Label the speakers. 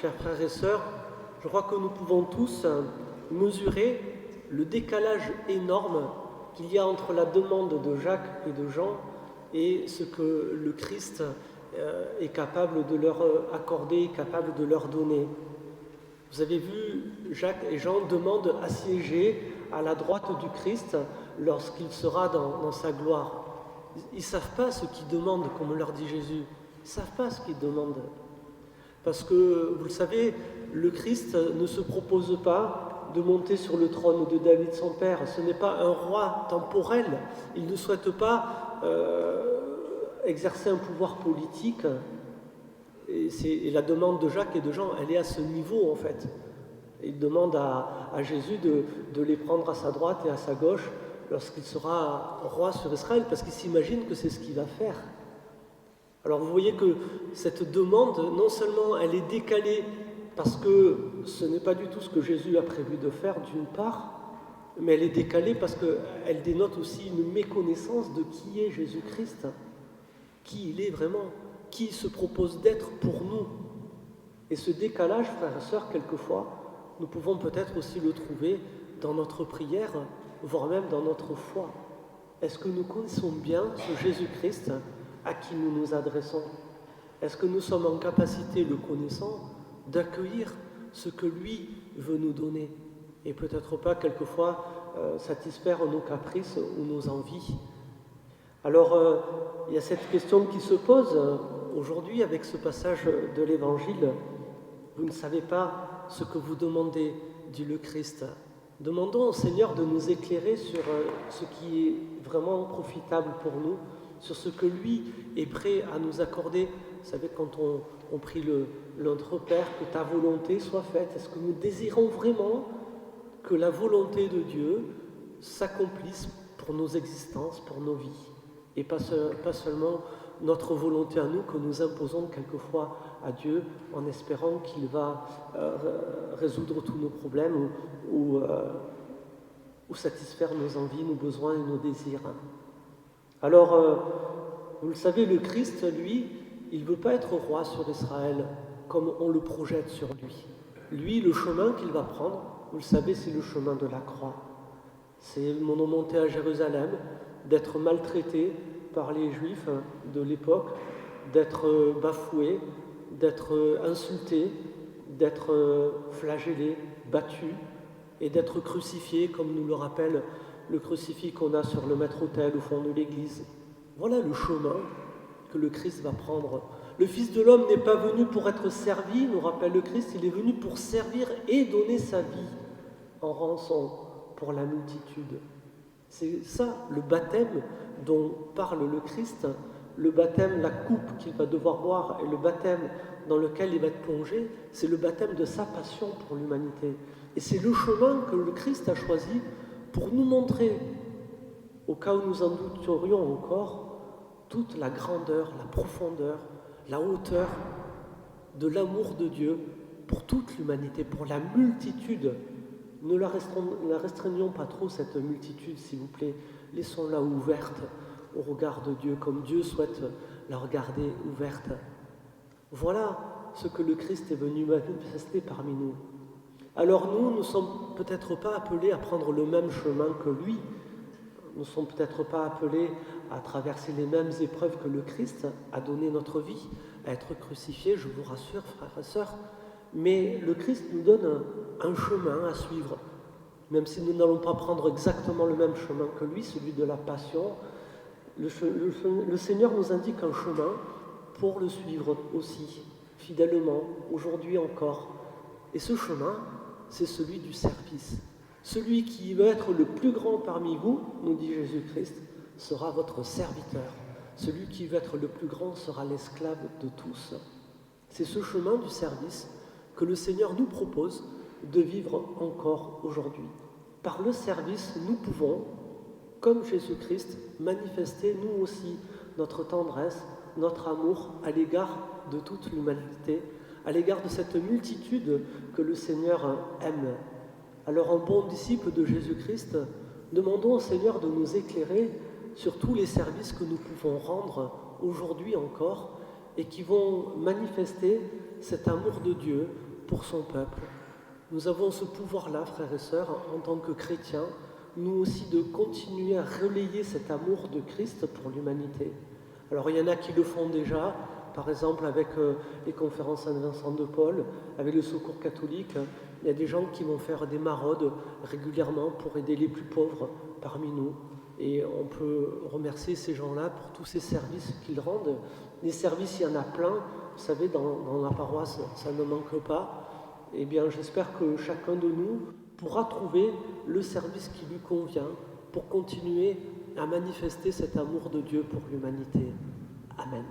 Speaker 1: chers frères et sœurs, je crois que nous pouvons tous mesurer le décalage énorme qu'il y a entre la demande de Jacques et de Jean et ce que le Christ est capable de leur accorder, capable de leur donner. Vous avez vu, Jacques et Jean demandent à siéger à la droite du Christ lorsqu'il sera dans sa gloire. Ils ne savent pas ce qu'ils demandent, comme leur dit Jésus. Ils ne savent pas ce qu'ils demandent. Parce que, vous le savez, le Christ ne se propose pas de monter sur le trône de David son père. Ce n'est pas un roi temporel. Il ne souhaite pas exercer un pouvoir politique. Et la demande de Jacques et de Jean, elle est à ce niveau en fait. Il demande à Jésus de les prendre à sa droite et à sa gauche lorsqu'il sera roi sur Israël, parce qu'il s'imagine que c'est ce qu'il va faire. Alors vous voyez que cette demande, non seulement elle est décalée parce que ce n'est pas du tout ce que Jésus a prévu de faire d'une part, mais elle est décalée parce qu'elle dénote aussi une méconnaissance de qui est Jésus-Christ, qui il est vraiment, qui il se propose d'être pour nous. Et ce décalage, frères et sœurs, quelquefois, nous pouvons peut-être aussi le trouver dans notre prière, voire même dans notre foi. Est-ce que nous connaissons bien ce Jésus-Christ à qui nous nous adressons? Est-ce que nous sommes en capacité, le connaissant, d'accueillir ce que lui veut nous donner et peut-être pas quelquefois satisfaire nos caprices ou nos envies? Alors, il y a cette question qui se pose aujourd'hui avec ce passage de l'Évangile. Vous ne savez pas ce que vous demandez, dit le Christ. Demandons au Seigneur de nous éclairer sur ce qui est vraiment profitable pour nous, sur ce que lui est prêt à nous accorder. Vous savez, quand on prie notre Père, que ta volonté soit faite, est-ce que nous désirons vraiment que la volonté de Dieu s'accomplisse pour nos existences, pour nos vies, et pas seulement notre volonté à nous que nous imposons quelquefois à Dieu en espérant qu'il va résoudre tous nos problèmes ou satisfaire nos envies, nos besoins et nos désirs. Alors, vous le savez, le Christ, lui, il ne veut pas être roi sur Israël comme on le projette sur lui. Lui, le chemin qu'il va prendre, vous le savez, c'est le chemin de la croix. C'est mon montée à Jérusalem, d'être maltraité par les Juifs de l'époque, d'être bafoué, d'être insulté, d'être flagellé, battu et d'être crucifié, comme nous le rappelle le crucifix qu'on a sur le maître-autel au fond de l'église. Voilà le chemin que le Christ va prendre. Le Fils de l'homme n'est pas venu pour être servi, nous rappelle le Christ, il est venu pour servir et donner sa vie en rançon pour la multitude. C'est ça, le baptême dont parle le Christ, le baptême, la coupe qu'il va devoir boire et le baptême dans lequel il va être plongé, c'est le baptême de sa passion pour l'humanité. Et c'est le chemin que le Christ a choisi pour nous montrer, au cas où nous en douterions encore, toute la grandeur, la profondeur, la hauteur de l'amour de Dieu pour toute l'humanité, pour la multitude. Ne la restreignons pas trop, cette multitude, s'il vous plaît. Laissons-la ouverte au regard de Dieu, comme Dieu souhaite la regarder ouverte. Voilà ce que le Christ est venu manifester parmi nous. Alors nous ne sommes peut-être pas appelés à prendre le même chemin que lui. Nous ne sommes peut-être pas appelés à traverser les mêmes épreuves que le Christ, à donner notre vie, à être crucifié, je vous rassure, frères et sœurs. Mais le Christ nous donne un chemin à suivre, même si nous n'allons pas prendre exactement le même chemin que lui, celui de la passion. Le Seigneur nous indique un chemin pour le suivre aussi, fidèlement, aujourd'hui encore. Et ce chemin, c'est celui du service. Celui qui veut être le plus grand parmi vous, nous dit Jésus-Christ, sera votre serviteur. Celui qui veut être le plus grand sera l'esclave de tous. C'est ce chemin du service que le Seigneur nous propose de vivre encore aujourd'hui. Par le service, nous pouvons, comme Jésus-Christ, manifester nous aussi notre tendresse, notre amour à l'égard de toute l'humanité, à l'égard de cette multitude que le Seigneur aime. Alors, en bon disciple de Jésus-Christ, demandons au Seigneur de nous éclairer sur tous les services que nous pouvons rendre aujourd'hui encore et qui vont manifester cet amour de Dieu pour son peuple. Nous avons ce pouvoir-là, frères et sœurs, en tant que chrétiens, nous aussi, de continuer à relayer cet amour de Christ pour l'humanité. Alors il y en a qui le font déjà, par exemple avec les conférences Saint-Vincent de Paul, avec le Secours catholique. Il y a des gens qui vont faire des maraudes régulièrement pour aider les plus pauvres parmi nous. Et on peut remercier ces gens-là pour tous ces services qu'ils rendent. Les services, il y en a plein. Vous savez, dans la paroisse, ça ne manque pas. Eh bien, j'espère que chacun de nous pourra trouver le service qui lui convient pour continuer à manifester cet amour de Dieu pour l'humanité. Amen.